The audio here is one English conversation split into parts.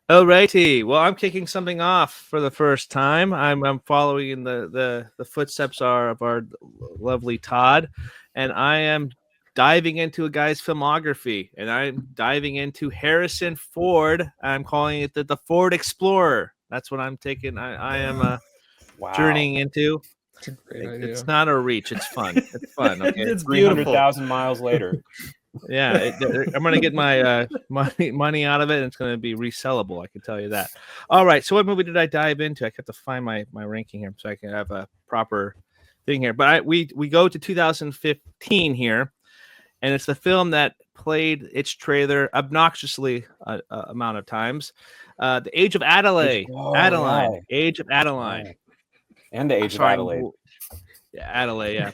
Alrighty. Well, I'm kicking something off for the first time. I'm following in the footsteps of our lovely Todd, and I am diving into a guy's filmography, and I'm diving into Harrison Ford. I'm calling it the Ford Explorer. That's what I'm taking. I am Wow. journeying into. It's a great idea. It's not a reach. It's fun. It's fun. Okay. It's beautiful. 300,000 miles later. Yeah, I'm gonna get my money out of it, and it's gonna be resellable. I can tell you that. All right, so what movie did I dive into? I have to find my ranking here so I can have a proper thing here. But we go to 2015 here, and it's the film that played its trailer obnoxiously amount of times. The Age of Adaline, Age of Adaline, and the Age of Adelaide. Yeah, Adelaide,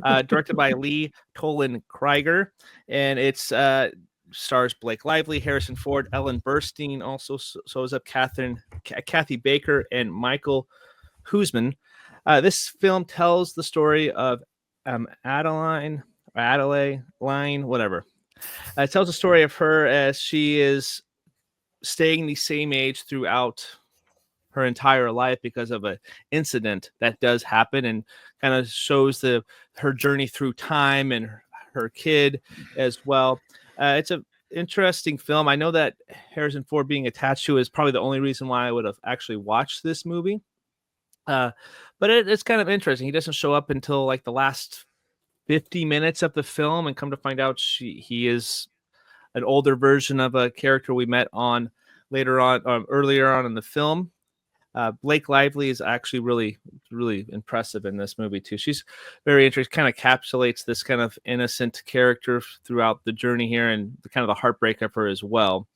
yeah. Directed by Lee Toland Krieger, and it's stars Blake Lively, Harrison Ford, Ellen Burstyn, also shows up Kathy Baker, and Michiel Huisman. This film tells the story of Adelaide, whatever. It tells the story of her as she is staying the same age throughout her entire life because of an incident that does happen, and kind of shows her journey through time and her kid as well. It's an interesting film. I know that Harrison Ford being attached to is probably the only reason why I would have actually watched this movie. But it's kind of interesting. He doesn't show up until like the last 50 minutes of the film, and come to find out he is an older version of a character we met on earlier on in the film. Blake Lively is actually really, really impressive in this movie too. She's very interesting, kind of encapsulates this kind of innocent character throughout the journey here, and the kind of the heartbreak of her as well.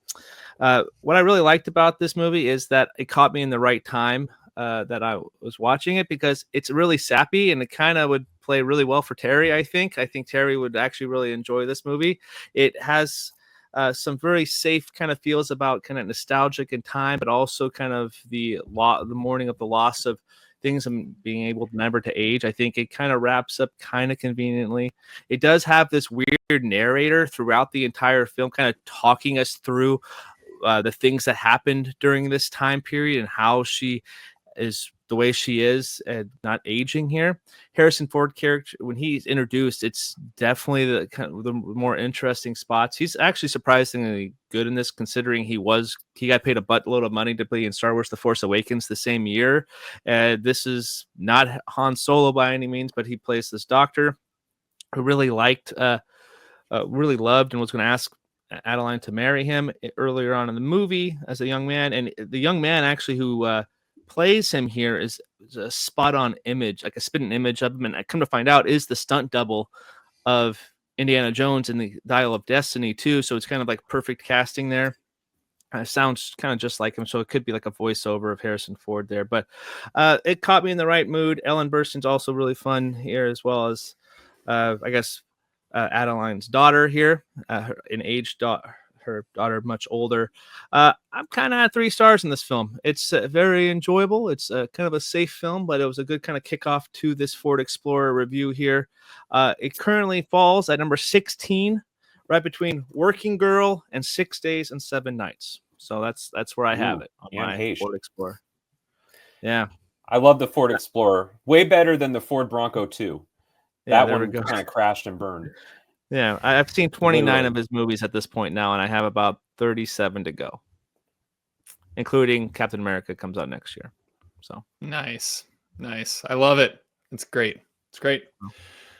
What I really liked about this movie is that it caught me in the right time that I was watching it, because it's really sappy, and it kind of would play really well for Terry. I think Terry would actually really enjoy this movie. It has some very safe kind of feels about kind of nostalgic in time, but also kind of the mourning of the loss of things and being able never to age. I think it kind of wraps up kind of conveniently. It does have this weird narrator throughout the entire film, kind of talking us through the things that happened during this time period and how she is the way she is and not aging here. Harrison Ford character, when he's introduced, it's definitely the kind of the more interesting spots. He's actually surprisingly good in this, considering he got paid a buttload of money to play in Star Wars The Force Awakens the same year. This is not Han Solo by any means, but he plays this doctor who really loved and was going to ask Adeline to marry him earlier on in the movie as a young man. And the young man actually who plays him here is a spot-on image, like a spitting image of him, and I come to find out is the stunt double of Indiana Jones in the Dial of Destiny too. So it's kind of like perfect casting there. Sounds kind of just like him, so it could be like a voiceover of Harrison Ford there. But it caught me in the right mood. Ellen Burstyn's also really fun here, as well as I guess Adeline's daughter here, her daughter much older. I'm kind of at 3 stars in this film. It's very enjoyable. It's kind of a safe film, but it was a good kind of kickoff to this Ford Explorer review here. It currently falls at number 16, right between Working Girl and 6 Days and 7 Nights. So that's where I have it on my Ford Explorer. Yeah, I love the Ford Explorer. Way better than the Ford Bronco 2. That one kind of crashed and burned. Yeah, I've seen 29 of his movies at this point now, and I have about 37 to go, including Captain America comes out next year. So nice. I love it. It's great.